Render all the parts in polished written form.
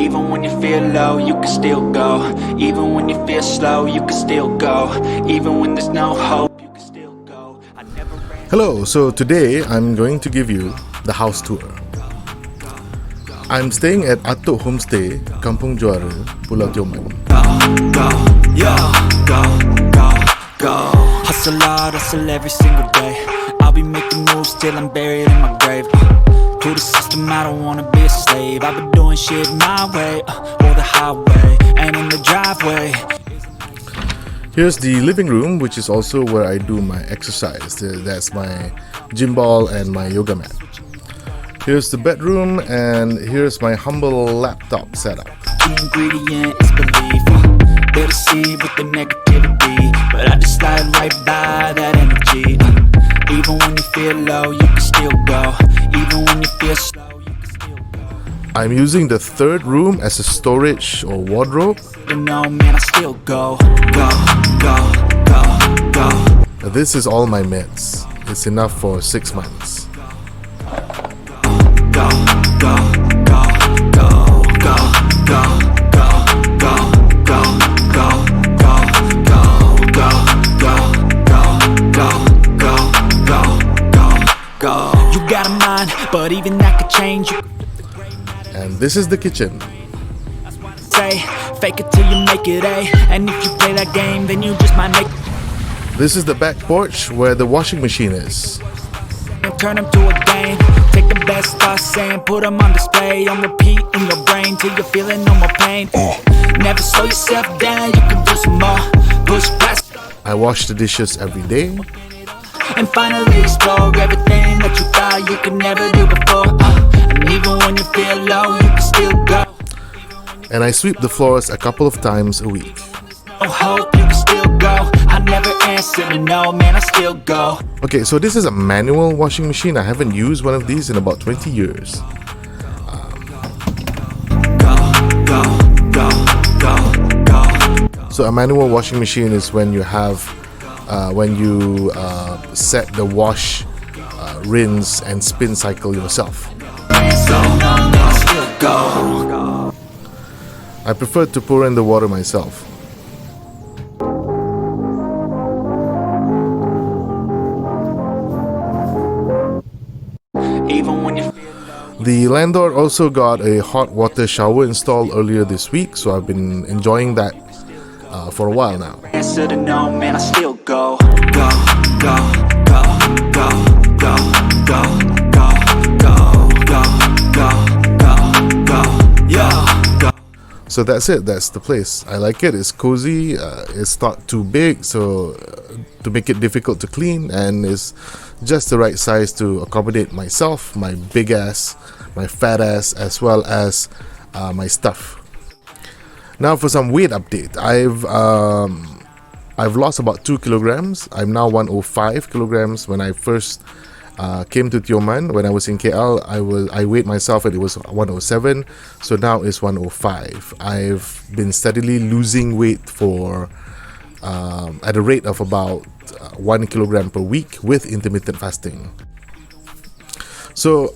Even when you feel low, you can still go. Even when you feel slow, you can still go. Even when there's no hope, you can still go. I never ran. Hello, so today I'm going to give you the house tour. I'm staying at Atok Homestay, Kampung Juara, Pulau Tioman. Go, yo, go, go, go. Hustle hard, hustle every single day. I'll be making moves till I'm buried in my grave. To the system, I don't wanna be a slave. I've been doing shit my way, or the highway, and in the driveway. Here's the living room, which is also where I do my exercise. That's my gym ball and my yoga mat. Here's the bedroom, and here's my humble laptop setup. The ingredient is belief. They're deceived with the negativity, but I just slide right by that energy. Even when you feel low, you can still go. Even when you feel slow, you can still go. I'm using the third room as a storage or wardrobe. You know, man, I still go, go, go, go, go. This is all my meds. It's enough for 6 months. Go, go, go, go, go, go, go, go, go, go, go, go, go, go, go, go, go, go. You got a mind, but even that could change you. And this is the kitchen. Say, fake it till you make it A. And if you play that game, then you just might make This is the back porch where the washing machine is. turn them to a game. Take the best thoughts and put them on display, on repeat in your brain till you're feeling no more pain. Never slow yourself down, you can do some more. Push past I wash the dishes every day. and finally explore everything that you thought you could never do before. And even when you feel low, you can still go. And I sweep the floors a couple of times a week. No hope, you can still go. I never answer to no, man, I still go. Okay, so this is a manual washing machine. I haven't used one of these in about 20 years. Go, go, go, go, go. So a manual washing machine is when you have, set the wash, rinse and spin cycle yourself. So, I still go. I prefer to pour in the water myself. Even when you feel The landlord also got a hot water shower installed earlier this week, so I've been enjoying that for a while now. answer to no, man, I still go. Go, go, go, go, go, go, go, go, go, go, go, go, yeah, go. So that's it. That's the place. I like it. It's cozy. It's not too big, so to make it difficult to clean, and it's just the right size to accommodate myself, my big ass, my fat ass, as well as my stuff. Now for some weight update. I've lost about 2 kilograms. I'm now 105 kilograms. When I first came to Tioman, when I was in KL, I weighed myself and it was 107. So now it's 105. I've been steadily losing weight for at a rate of about 1 kilogram per week with intermittent fasting. So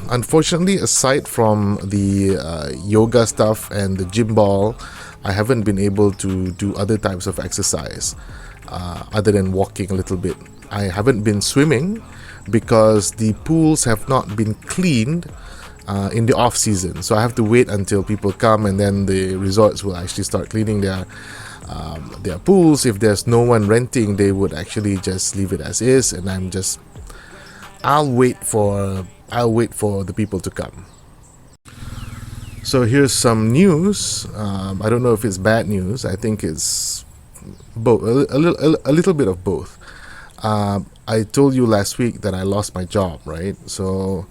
unfortunately, aside from the yoga stuff and the gym ball, I haven't been able to do other types of exercise other than walking a little bit. I haven't been swimming because the pools have not been cleaned in the off season. So I have to wait until people come, and then the resorts will actually start cleaning their pools. If there's no one renting, they would actually just leave it as is, and I'll wait for the people to come. So here's some news. I don't know if it's bad news. I think it's both, a little bit of both. I told you last week that I lost my job, right? So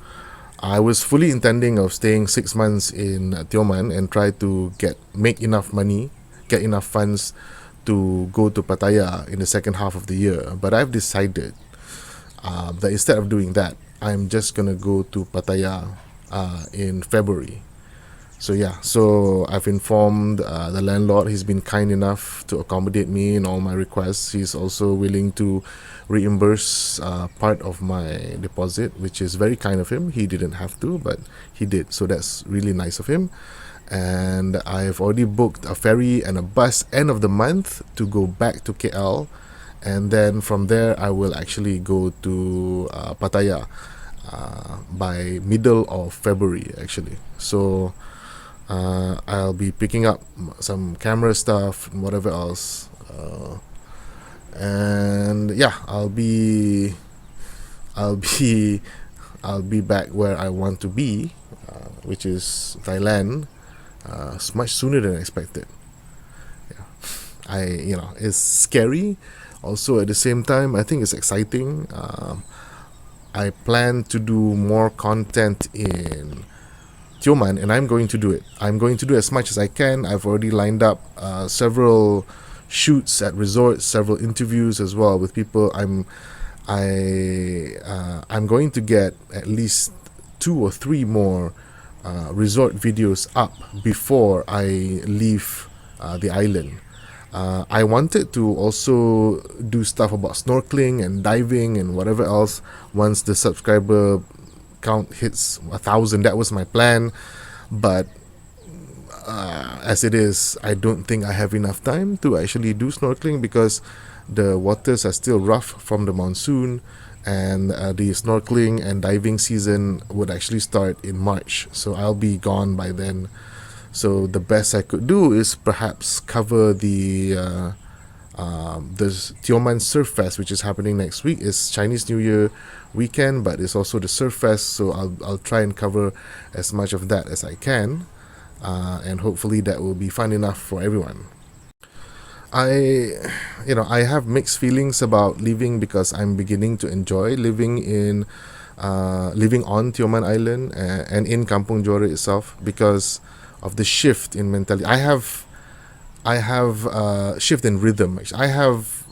I was fully intending of staying 6 months in Tioman and try to make enough money, get enough funds to go to Pattaya in the second half of the year. But I've decided that instead of doing that, I'm just gonna go to Pattaya in February. So I've informed the landlord. He's been kind enough to accommodate me in all my requests. He's also willing to reimburse part of my deposit, which is very kind of him. He didn't have to, but he did. So that's really nice of him. and I've already booked a ferry and a bus end of the month to go back to KL, and then from there I will actually go to Pattaya by middle of February actually. So I'll be picking up some camera stuff and whatever else, and yeah, I'll be I'll be back where I want to be, which is Thailand, much sooner than expected. Yeah, it's scary. Also, at the same time, I think it's exciting. I plan to do more content in Tioman, and I'm going to do it. I'm going to do as much as I can. I've already lined up several shoots at resorts, several interviews as well with people. I'm going to get at least 2 or 3 more resort videos up before I leave the island. I wanted to also do stuff about snorkeling and diving and whatever else once the subscriber count hits 1,000. That was my plan, but as it is, I don't think I have enough time to actually do snorkeling because the waters are still rough from the monsoon, and the snorkeling and diving season would actually start in March, so I'll be gone by then. So the best I could do is perhaps cover the Tioman Surf Fest, which is happening next week. It's Chinese New Year weekend, but it's also the Surf Fest, so I'll try and cover as much of that as I can, and hopefully that will be fun enough for everyone. I have mixed feelings about leaving because I'm beginning to enjoy living on Tioman Island and in Kampung Juara itself because of the shift in mentality. I have shift in rhythm. Actually, I have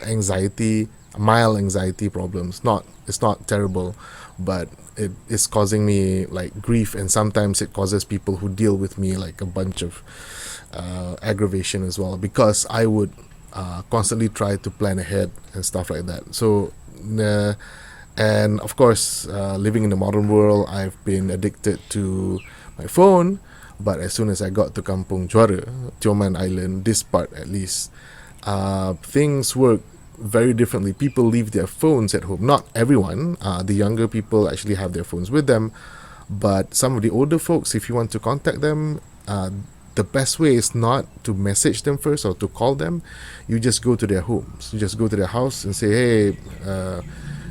anxiety, mild anxiety problems. It's not terrible, but it is causing me like grief, and sometimes it causes people who deal with me like a bunch of aggravation as well, because I would constantly try to plan ahead and stuff like that. So and of course, living in the modern world, I've been addicted to my phone. But as soon as I got to Kampung Juara, Tioman Island, this part at least, things work very differently. People leave their phones at home. Not everyone. The younger people actually have their phones with them. But some of the older folks, if you want to contact them, the best way is not to message them first or to call them. You just go to their homes. You just go to their house and say, hey,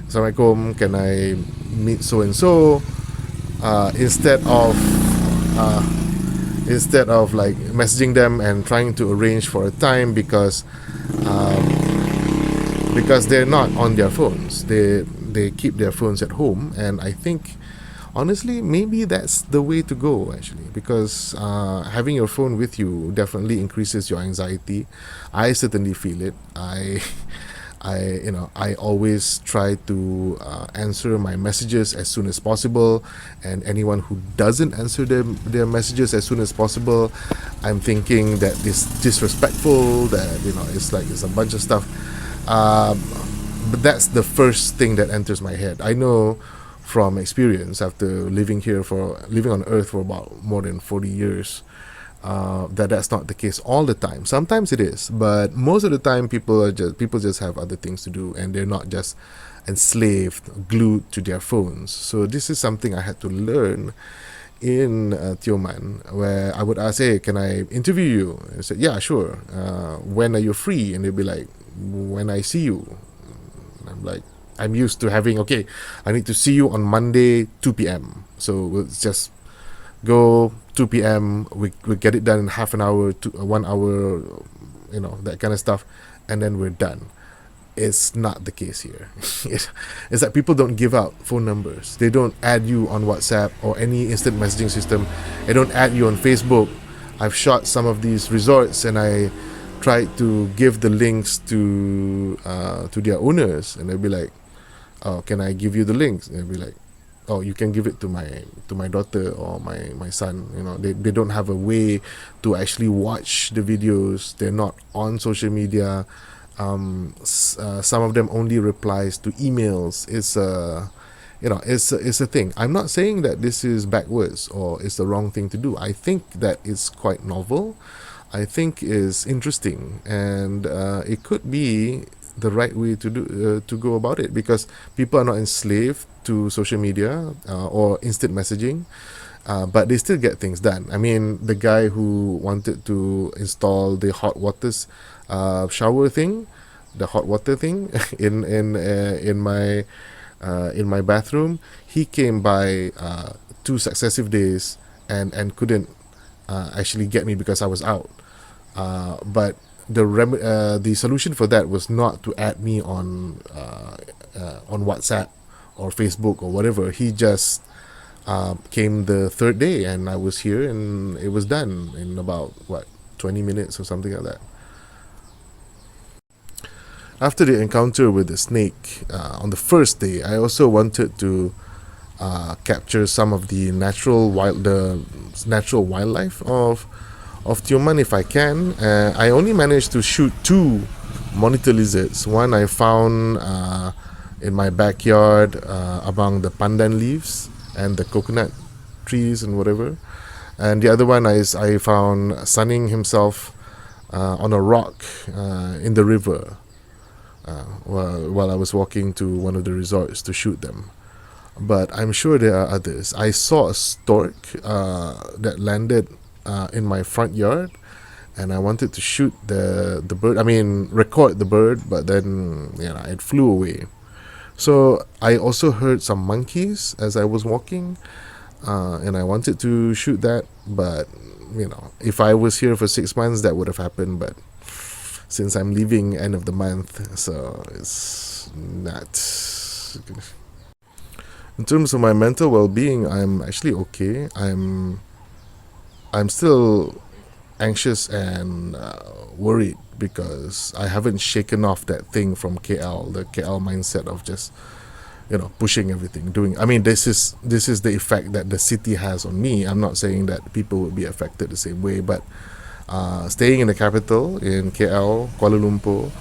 Assalamualaikum, can I meet so-and-so? Instead of like messaging them and trying to arrange for a time because they're not on their phones. They keep their phones at home, and I think honestly maybe that's the way to go actually, because having your phone with you definitely increases your anxiety. I certainly feel it. I always try to answer my messages as soon as possible, and anyone who doesn't answer their messages as soon as possible, I'm thinking that it's disrespectful, that it's a bunch of stuff, but that's the first thing that enters my head. I know from experience, after living on Earth for about more than 40 years, that's not the case all the time. Sometimes it is, but most of the time people just have other things to do, and they're not just enslaved, glued to their phones. So this is something I had to learn in Tioman, where I would ask, hey, can I interview you? I said, yeah, sure. When are you free? And they'd be like, when I see you. And I'm like, I'm used to having, okay, I need to see you on Monday 2 p.m. So we'll just go 2 p.m. We get it done in half an hour to 1 hour, that kind of stuff, and then we're done. It's not the case here. It's that people don't give out phone numbers. They don't add you on WhatsApp or any instant messaging system. They don't add you on Facebook. I've shot some of these resorts, and I tried to give the links to their owners, and they'll be like, oh, can I give you the links? And they'll be like, oh, you can give it to my daughter or my son. They don't have a way to actually watch the videos. They're not on social media. Some of them only replies to emails. it's a thing. I'm not saying that this is backwards or it's the wrong thing to do. I think that it's quite novel. I think is interesting, and it could be the right way to go about it, because people are not enslaved to social media or instant messaging. But they still get things done. I mean, the guy who wanted to install the hot waters shower thing, the hot water thing in my bathroom, he came by 2 successive days and couldn't actually get me because I was out. But the solution for that was not to add me on WhatsApp or Facebook or whatever. He just came the third day, and I was here, and it was done in about 20 minutes or something like that. After the encounter with the snake on the first day, I also wanted to capture some of the natural wildlife of Tioman if I can. I only managed to shoot 2 monitor lizards. One I found in my backyard among the pandan leaves and the coconut trees and whatever, and the other one I found sunning himself on a rock in the river while I was walking to one of the resorts to shoot them. But I'm sure there are others. I saw a stork that landed in my front yard, and I wanted to shoot the bird. I mean, record the bird, but then it flew away. So I also heard some monkeys as I was walking, and I wanted to shoot that, but if I was here for 6 months, that would have happened. But since I'm leaving end of the month, so it's not. In terms of my mental well-being, I'm actually okay. I'm still anxious and worried because I haven't shaken off that thing from KL, the KL mindset of just pushing everything, doing. I mean, this is the effect that the city has on me. I'm not saying that people will be affected the same way, but staying in the capital in KL, Kuala Lumpur,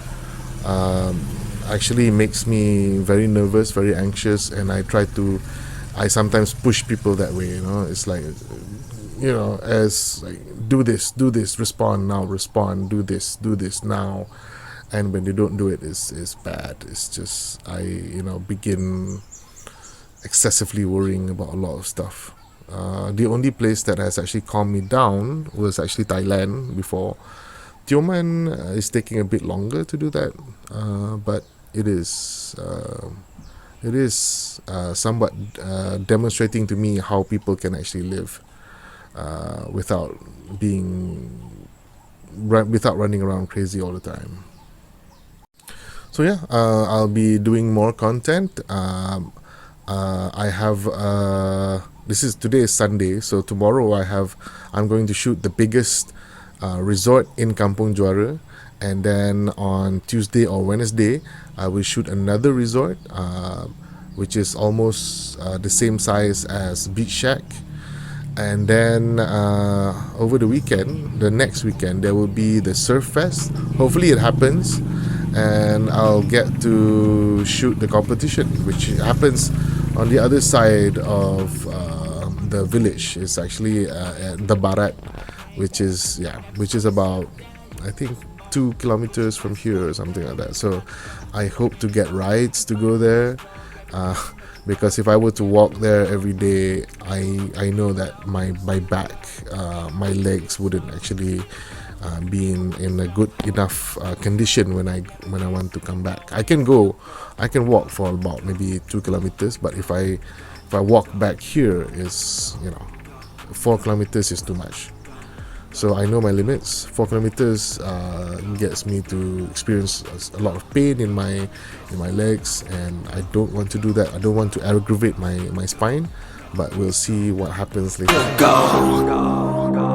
actually makes me very nervous, very anxious, and I sometimes push people that way. It's like, as like, do this, respond now, do this now, and when they don't do it, it's bad. It's just I begin excessively worrying about a lot of stuff. The only place that has actually calmed me down was actually Thailand before. Tioman is taking a bit longer to do that, but it is somewhat demonstrating to me how people can actually live without running around crazy all the time. So yeah, I'll be doing more content. I have today is Sunday, so tomorrow I'm going to shoot the biggest resort in Kampung Juara, and then on Tuesday or Wednesday I will shoot another resort which is almost the same size as Beach Shack, and then over the next weekend there will be the Surf Fest. Hopefully it happens, and I'll get to shoot the competition, which happens on the other side of the village. It's actually at the Barat, which is about, I think, 2 kilometers from here or something like that. So I hope to get rides to go there, because if I were to walk there every day, I know that my back, my legs wouldn't actually be in a good enough condition when I want to come back. I can walk for about maybe 2 kilometers, but if I walk back here, is 4 kilometers is too much. So I know my limits. 4 kilometers gets me to experience a lot of pain in my legs, and I don't want to do that. I don't want to aggravate my spine, but we'll see what happens later. Go.